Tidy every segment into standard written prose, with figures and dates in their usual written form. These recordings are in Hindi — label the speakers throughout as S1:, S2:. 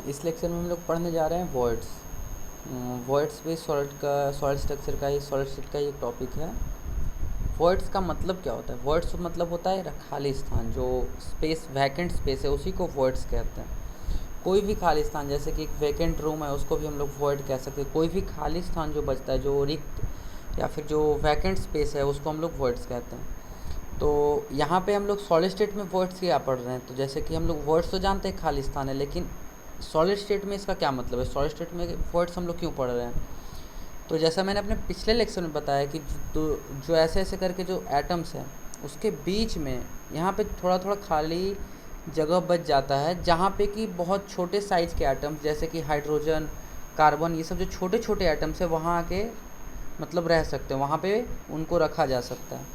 S1: इस लेक्चर में हम लोग पढ़ने जा रहे हैं वर्ड्स। वर्ड्स भी सॉलिड स्ट्रक्चर का ही सॉलिड स्टेट का ही एक टॉपिक है। वर्ड्स का मतलब क्या होता है? वर्ड्स मतलब होता है खाली स्थान, जो स्पेस वैकेंट स्पेस है उसी को वर्ड्स कहते हैं। कोई भी खाली स्थान, जैसे कि एक वैकेंट रूम है उसको भी हम लोग वर्ड कह सकते हैं। कोई भी खाली स्थान जो बचता है, जो रिक्त या फिर जो वैकेंट स्पेस है, उसको हम लोग वर्ड्स कहते हैं। तो यहाँ पे हम लोग सॉलिड स्टेट में वर्ड्स क्या पढ़ रहे हैं, तो जैसे कि हम लोग वर्ड्स तो जानते हैं खाली स्थान है, लेकिन सॉलिड स्टेट में इसका क्या मतलब है, सॉलिड स्टेट में वर्ड्स हम लोग क्यों पढ़ रहे हैं। तो जैसा मैंने अपने पिछले लेक्चर में बताया कि जो ऐसे ऐसे करके जो एटम्स हैं उसके बीच में यहाँ पे थोड़ा थोड़ा खाली जगह बच जाता है, जहाँ पे कि बहुत छोटे साइज़ के एटम्स जैसे कि हाइड्रोजन, कार्बन, ये सब जो छोटे छोटे एटम्स है वहाँ आके मतलब रह सकते हैं, वहाँ पे उनको रखा जा सकता है।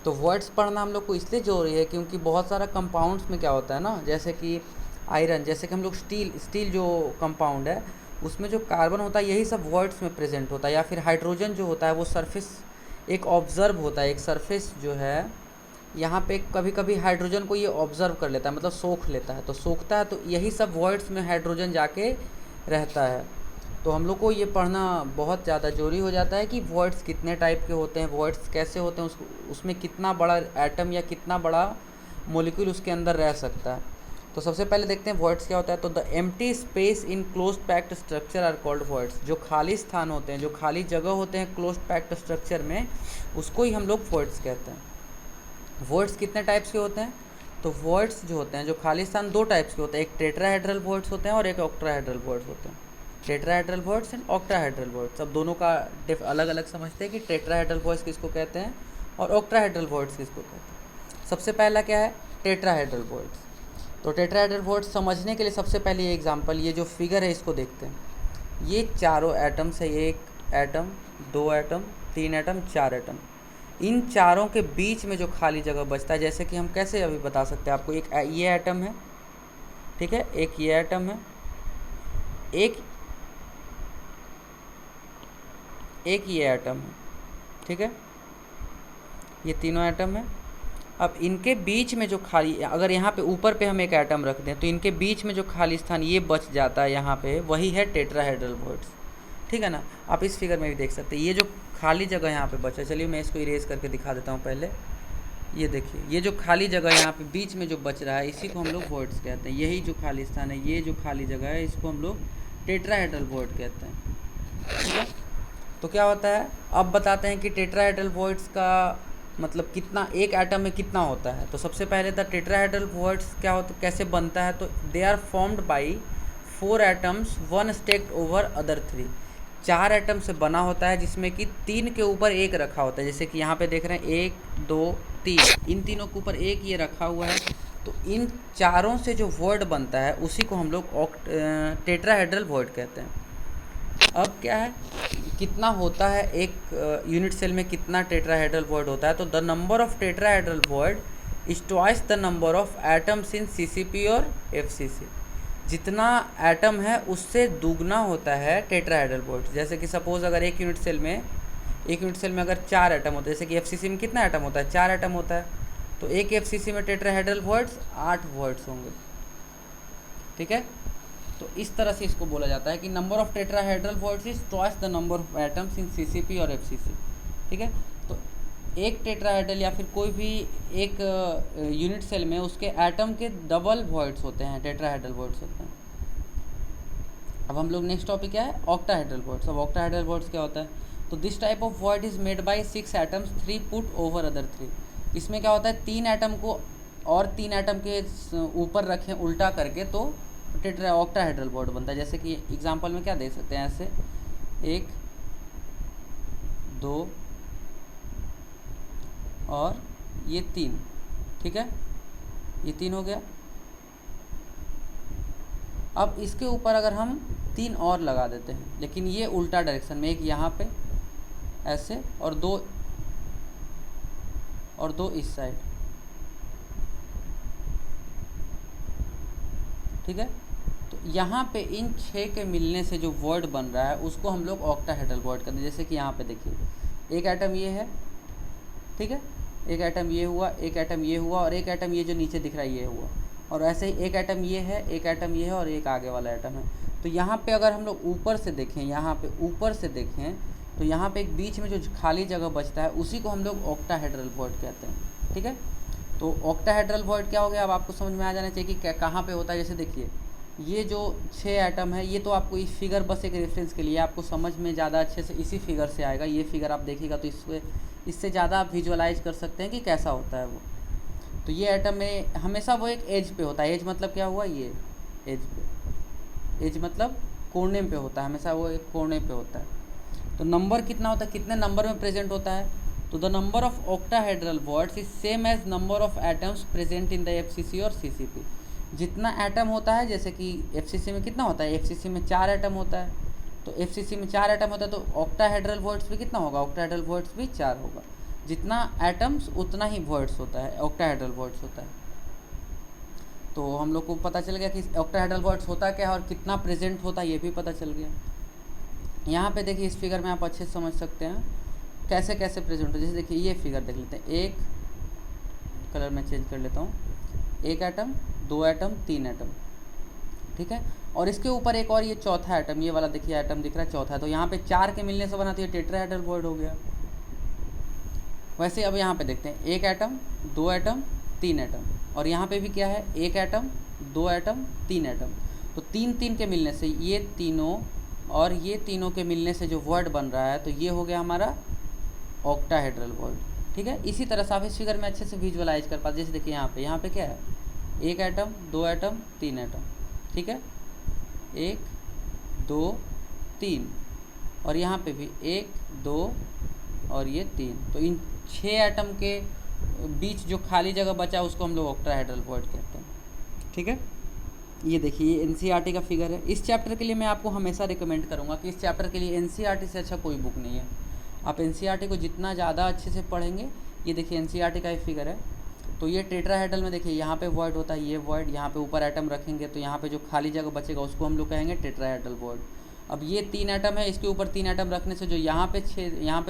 S1: तो वर्ड्स पढ़ना हम लोग को इसलिए ज़रूरी है क्योंकि बहुत सारा कंपाउंड्स में क्या होता है ना, जैसे कि आयरन, जैसे कि हम लोग स्टील जो कंपाउंड है उसमें जो कार्बन होता है यही सब वर्ड्स में प्रेजेंट होता है। या फिर हाइड्रोजन जो होता है वो सरफेस एक ऑब्ज़र्व होता है, एक सरफेस जो है यहाँ पे कभी कभी हाइड्रोजन को ये ऑब्ज़र्व कर लेता है, मतलब सोख लेता है, तो सोखता है, तो यही सब वर्ड्स में हाइड्रोजन जाके रहता है। तो हम लोग को ये पढ़ना बहुत ज़्यादा ज़रूरी हो जाता है कि वर्ड्स कितने टाइप के होते हैं, वर्ड्स कैसे होते हैं, उसमें कितना बड़ा एटम या कितना बड़ा मॉलिक्यूल उसके अंदर रह सकता है। तो सबसे पहले देखते हैं वर्ड्स क्या होता है। तो the empty space in closed packed structure are called voids. जो खाली स्थान होते हैं, जो खाली जगह होते हैं क्लोज्ड पैक्ड स्ट्रक्चर में, उसको ही हम लोग वर्ड्स कहते हैं। वर्ड्स कितने टाइप्स के होते हैं? तो वर्ड्स जो होते हैं, जो खाली स्थान, दो टाइप्स के होते हैं। एक टेट्राहेड्रल वर्ड्स होते हैं और एक ऑक्टाहेड्रल वर्ड्स होते हैं। Tetrahedral words and octahedral words, अब दोनों का अलग अलग समझते हैं कि टेट्राहेड्रल वर्ड्स किसको कहते हैं और ऑक्टाहेड्रल वर्ड्स किसको कहते हैं। सबसे पहला क्या है? Tetrahedral words. तो टेट्राहेड्रल वर्ड्स समझने के लिए सबसे पहले ये एग्जांपल, ये जो फिगर है इसको देखते हैं। ये चारों एटम्स है, एक एटम, दो एटम, तीन एटम, चार एटम। इन चारों के बीच में जो खाली जगह बचता है, जैसे कि हम कैसे अभी बता सकते हैं आपको, एक ये एटम है, ठीक है, एक ये एटम है, एक ये एटम है, ठीक है, ये तीनों एटम है। अब इनके बीच में जो खाली, अगर यहाँ पे ऊपर पे हम एक एटम रख दें तो इनके बीच में जो खाली स्थान ये बच जाता है यहाँ पे, वही है टेट्राहेड्रल वर्ड्स, ठीक है ना। आप इस फिगर में भी देख सकते हैं ये जो खाली जगह यहाँ पे बचा, चलिए मैं इसको इरेज करके दिखा देता हूँ पहले। ये देखिए, ये जो खाली जगह यहाँ पे बीच में जो बच रहा है इसी को हम लोग वर्ड्स कहते हैं। यही जो खाली स्थान है, ये जो खाली जगह है, इसको हम लोग टेट्राहेड्रल वर्ड कहते हैं, ठीक है। तो क्या होता है, अब बताते हैं कि टेट्राहेड्रल वर्ड्स का मतलब कितना, एक एटम में कितना होता है। तो सबसे पहले द टेट्राहेड्रल वर्ड्स क्या होता, कैसे बनता है, तो they are formed by 4 atoms, 1 stacked over other 3। 4 atom से बना होता है जिसमें कि 3 के ऊपर एक रखा होता है। जैसे कि यहाँ पे देख रहे हैं 1 2 3, इन तीनों के ऊपर एक ये रखा हुआ है। तो इन चारों से जो वर्ड बनता है उसी को हम लोग टेट्राहेड्रल वर्ड कहते हैं। अब क्या है, कितना होता है एक यूनिट सेल में, कितना टेट्राहेड्रल वर्ड होता है। तो the number of tetrahedral word is twice the number of atoms in CCP और एफसीसी। जितना एटम है उससे दुगना होता है टेट्राहेड्रल वर्ड। जैसे कि सपोज अगर एक यूनिट सेल में अगर 4 एटम होते हैं, जैसे कि एफसीसी में कितना एटम होता है, 4 एटम होता है, तो एक एफसीसी में टेट्राहेड्रल वर्ड्स 8 वर्ड्स होंगे, ठीक है। तो इस तरह से इसको बोला जाता है कि number of tetrahedral words is twice the number of atoms in CCP और एफसीसी, ठीक है। तो एक टेट्राहेड्रल या फिर कोई भी एक यूनिट सेल में उसके एटम के डबल वर्ड्स होते हैं, टेट्राहेड्रल वर्ड्स होते हैं। अब हम लोग नेक्स्ट टॉपिक क्या है, ऑक्टाहेड्रल वर्ड्स। अब ऑक्टाहेड्रल वर्ड्स क्या होता है, तो this type of word is made by 6 atoms, 3 put over other 3। इसमें क्या होता है, 3 एटम को और 3 एटम के ऊपर रखें उल्टा करके, तो ऑक्टाहेड्रल वर्ड बनता है। जैसे कि एग्जांपल में क्या दे सकते हैं, ऐसे 1 2 और ये 3, ठीक है, ये 3 हो गया। अब इसके ऊपर अगर हम 3 और लगा देते हैं, लेकिन ये उल्टा डायरेक्शन में, एक यहाँ पे ऐसे और दो इस साइड, ठीक है। तो यहाँ पे इन 6 के मिलने से जो वर्ड बन रहा है उसको हम लोग ऑक्टाहेड्रल वर्ड करते हैं। जैसे कि यहाँ पे देखिए, एक एटम ये है, ठीक है, एक एटम ये हुआ, एक एटम ये हुआ और एक एटम ये जो नीचे दिख रहा है ये हुआ। और ऐसे ही एक एटम ये है, एक एटम ये है और एक आगे वाला एटम है। तो यहाँ पे अगर हम लोग ऊपर से देखें, यहाँ पे ऊपर से देखें तो यहाँ पे एक बीच में जो खाली जगह बचता है उसी को हम लोग ऑक्टाहेड्रल वॉइड कहते हैं। ठीक है, तो ऑक्टाहेड्रल वॉइड क्या हो गया, अब आपको समझ में आ जाना चाहिए कि कहाँ पे होता है। जैसे देखिए ये जो 6 एटम है, ये तो आपको इस फिगर बस एक रेफरेंस के लिए, आपको समझ में ज़्यादा अच्छे से इसी फिगर से आएगा। ये फिगर आप देखिएगा तो इससे ज़्यादा आप विजुअलाइज कर सकते हैं कि कैसा होता है वो। तो ये एटम में हमेशा वो एक एज पे होता है। एज मतलब क्या हुआ, ये एज पे, एज मतलब कोने पे होता है, हमेशा वो एक कोने पे होता है। तो नंबर कितना होता है, कितने नंबर में प्रेजेंट होता है, तो the number of octahedral voids is same as number of atoms present in the FCC और सीसीपी। जितना एटम होता है, जैसे कि एफसीसी में कितना होता है, एफसीसी में 4 एटम होता है, तो एफसीसी में 4 एटम होता है, तो ऑक्टाहेड्रल वॉइड्स भी कितना होगा, ऑक्टाहेड्रल वॉइड्स भी 4 होगा। जितना एटम्स उतना ही वॉइड्स होता है, ऑक्टाहेड्रल वॉइड्स होता है। तो हम लोग को पता चल गया कि ऑक्टाहेड्रल वॉइड्स होता क्या है और कितना प्रेजेंट होता है, ये भी पता चल गया। यहाँ पे देखिए इस फिगर में आप अच्छे से समझ सकते हैं कैसे कैसे प्रेजेंट हो। जैसे देखिए ये फिगर देख लेते हैं, एक कलर में चेंज कर लेता हूँ, एक एटम, 2 एटम, 3 एटम, ठीक है। और इसके ऊपर एक और ये चौथा एटम, ये वाला देखिए एटम दिख रहा है चौथा है, तो यहाँ पे 4 के मिलने से बनाती है टेट्राहेड्रल वॉइड हो गया। वैसे अब यहाँ पे देखते हैं, एक एटम, 2 एटम, 3 एटम, और यहाँ पे भी क्या है, एक एटम, 2 एटम, 3 एटम। तो 3 के मिलने से ये तीनों और ये तीनों के मिलने से जो वर्ड बन रहा है, तो ये हो गया हमारा ऑक्टाहेड्रल वॉइड। ठीक है, इसी तरह से आप इस फिगर में अच्छे से विजुअलाइज कर पाते। जैसे देखिए यहाँ पे क्या है, एक एटम, 2 एटम, 3 एटम, ठीक है, 1 2 3, और यहाँ पे भी 1 2 और ये 3। तो इन 6 एटम के बीच जो खाली जगह बचा उसको हम लोग ऑक्टाहेड्रल वॉइड कहते हैं। ठीक है, ये देखिए ये एनसीईआरटी का फिगर है। इस चैप्टर के लिए मैं आपको हमेशा रिकमेंड करूँगा कि इस चैप्टर के लिए एनसीईआरटी से अच्छा कोई बुक नहीं है। आप एनसीईआरटी को जितना ज़्यादा अच्छे से पढ़ेंगे, ये देखिए एनसीईआरटी का एक फिगर है, तो ये टेट्राहेड्रल में देखिए यहाँ पे वॉइड होता है, ये वॉइड, यहाँ पे ऊपर एटम रखेंगे तो यहाँ पे जो खाली जगह बचेगा उसको हम लोग कहेंगे टेट्राहेड्रल वॉइड। अब ये 3 एटम है, इसके ऊपर 3 एटम रखने से जो यहाँ पे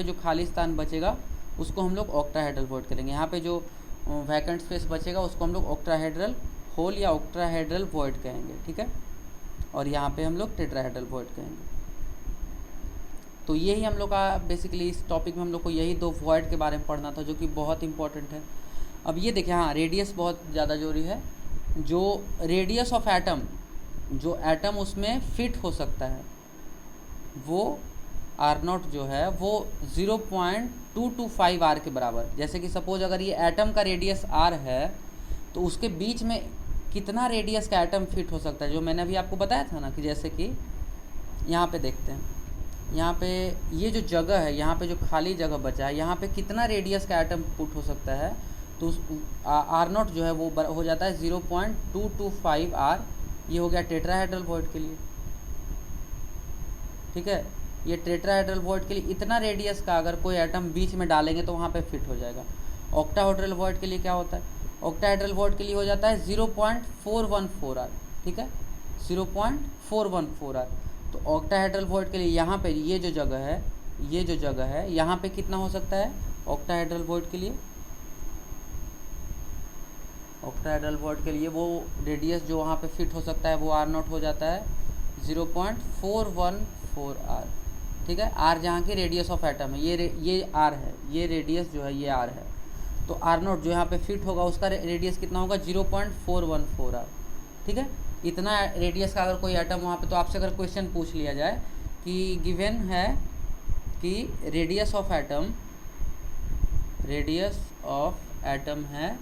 S1: जो खाली स्थान बचेगा उसको हम लोग ऑक्टाहेड्रल वॉइड करेंगे। यहाँ पे जो वैकेंट स्पेस बचेगा उसको हम लोग ऑक्टाहेड्रल होल या ऑक्टाहेड्रल वॉइड कहेंगे। ठीक है, और यहाँ पे हम लोग टेट्राहेड्रल वॉइड कहेंगे। तो यही हम लोग का बेसिकली इस टॉपिक में हम लोग को यही 2 वॉइड के बारे में पढ़ना था, जो कि बहुत इंपॉर्टेंट है। अब ये देखिए, हाँ रेडियस बहुत ज़्यादा जरूरी है। जो रेडियस ऑफ एटम, जो एटम उसमें फिट हो सकता है, वो R0 जो है वो 0.225 R के बराबर। जैसे कि सपोज अगर ये एटम का रेडियस R है तो उसके बीच में कितना रेडियस का एटम फिट हो सकता है, जो मैंने अभी आपको बताया था ना, कि जैसे कि यहाँ पे देखते हैं, यहाँ पे ये जो जगह है, यहाँ पे जो खाली जगह बचा है, यहाँ पे कितना रेडियस का एटम पुट हो सकता है, तो R0 जो है वो हो जाता है 0.225 R। ये हो गया टेट्राहेड्रल वॉइड के लिए। ठीक है, ये टेट्राहेड्रल वॉइड के लिए इतना रेडियस का अगर कोई एटम बीच में डालेंगे तो वहाँ पे फिट हो जाएगा। ऑक्टाहेड्रल वॉइड के लिए क्या होता है, ऑक्टाहेड्रल वॉइड के लिए हो जाता है 0.414 R। ठीक है, 0.414 R। तो ऑक्टाहेड्रल वॉइड के लिए यहाँ पे ये जो जगह है, ये जो जगह है, यहाँ पे कितना हो सकता है ऑक्टाहेड्रल वॉइड के लिए, ऑक्टाहेड्रल वॉइड के लिए वो रेडियस जो वहाँ पे फिट हो सकता है वो R0 हो जाता है 0.414 R। ठीक है, R जहाँ की रेडियस ऑफ एटम है, ये R है, ये रेडियस जो है ये R है, तो R0 जो यहाँ पे फिट होगा उसका रेडियस कितना होगा 0.414 R। ठीक है, इतना रेडियस का अगर कोई एटम वहाँ पे, तो आपसे अगर क्वेश्चन पूछ लिया जाए कि गिवन है कि रेडियस ऑफ एटम है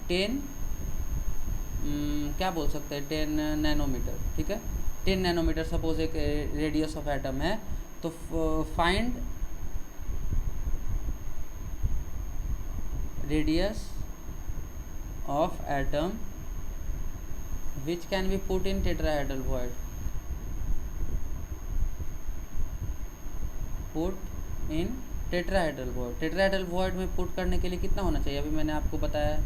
S1: 10 क्या बोल सकते हैं 10 नैनोमीटर। ठीक है, 10 नैनोमीटर सपोज एक रेडियस ऑफ एटम है, तो find radius of atom which can be put in tetrahedral void, put in tetrahedral void। tetrahedral void में पुट करने के लिए कितना होना चाहिए, अभी मैंने आपको बताया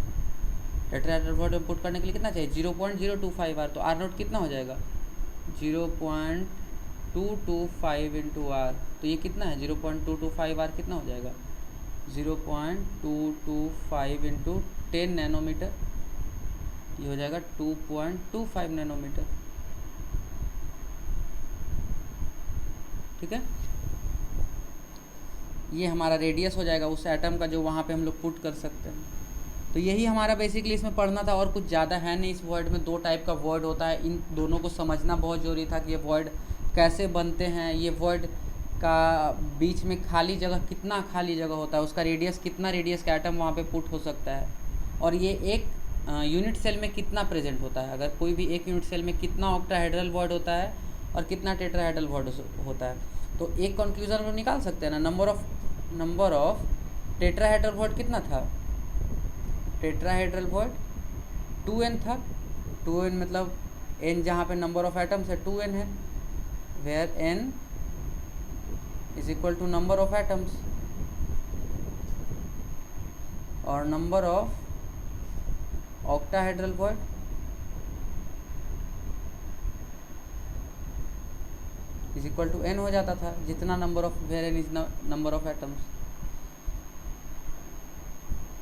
S1: tetrahedral void में पुट करने के लिए कितना चाहिए 0.025 R। तो R0 कितना हो जाएगा 0.225 इंटू R, तो ये कितना है 0.225 R कितना हो जाएगा 0.225 इंटू 10 नैनोमीटर। ये हो जाएगा 2.25 नैनोमीटर। ठीक है, ये हमारा रेडियस हो जाएगा उस एटम का जो वहाँ पे हम लोग पुट कर सकते हैं। तो यही हमारा बेसिकली इसमें पढ़ना था, और कुछ ज़्यादा है नहीं। इस वर्ड में 2 टाइप का वर्ड होता है, इन दोनों को समझना बहुत ज़रूरी था कि ये वर्ड कैसे बनते हैं, ये वर्ड का बीच में खाली जगह कितना खाली जगह होता है, उसका रेडियस कितना, रेडियस का एटम वहाँ पे पुट हो सकता है, और ये एक यूनिट सेल में कितना प्रेजेंट होता है। अगर कोई भी एक यूनिट सेल में कितना ऑक्टाहेड्रल वर्ड होता है और कितना टेट्राहेड्रल वर्ड होता है। तो एक कंक्लूजन हम लोग निकाल सकते हैं ना, नंबर ऑफ टेट्राहेड्रल वर्ड कितना था, टेट्राहेड्रल वर्ड 2n था। 2n मतलब n जहाँ पे नंबर ऑफ एटम्स है 2n है, where n is equal to number of atoms, और number of octahedral void is equal to n हो जाता था, जितना number of, where n is number of atoms,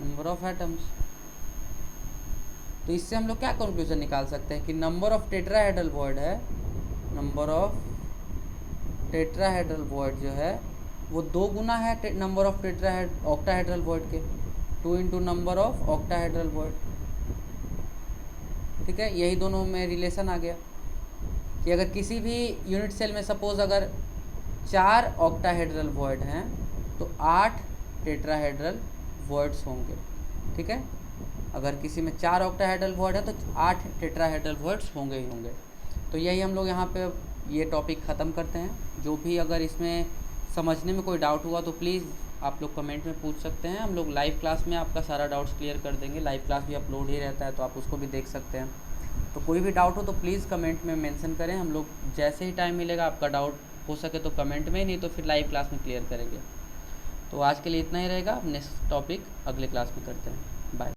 S1: number of atoms. तो इससे हम लोग क्या कंक्लूजन निकाल सकते हैं कि नंबर ऑफ टेट्राहेड्रल वर्ड है, नंबर ऑफ टेट्राहेड्रल वर्ड जो है वो 2 गुना है नंबर ऑफ ऑक्टाहेड्रल वर्ड के, 2 into number of octahedral word. ठीक है, यही दोनों में रिलेशन आ गया कि अगर किसी भी यूनिट सेल में सपोज अगर 4 ऑक्टाहेड्रल वर्ड हैं तो 8 टेट्राहेड्रल वर्ड्स होंगे। ठीक है, अगर किसी में 4 ऑक्टाहेड्रल वर्ड है तो 8 टेट्राहेड्रल वर्ड्स होंगे ही होंगे। तो यही हम लोग यहाँ पे ये टॉपिक ख़त्म करते हैं। जो भी अगर इसमें समझने में कोई डाउट हुआ तो प्लीज़ आप लोग कमेंट में पूछ सकते हैं, हम लोग लाइव क्लास में आपका सारा डाउट्स क्लियर कर देंगे। लाइव क्लास भी अपलोड ही रहता है तो आप उसको भी देख सकते हैं। तो कोई भी डाउट हो तो प्लीज़ कमेंट में मेंशन करें, हम लोग जैसे ही टाइम मिलेगा आपका डाउट हो सके तो कमेंट में, नहीं तो फिर लाइव क्लास में क्लियर करेंगे। तो आज के लिए इतना ही रहेगा, नेक्स्ट टॉपिक अगले क्लास में करते हैं। बाय।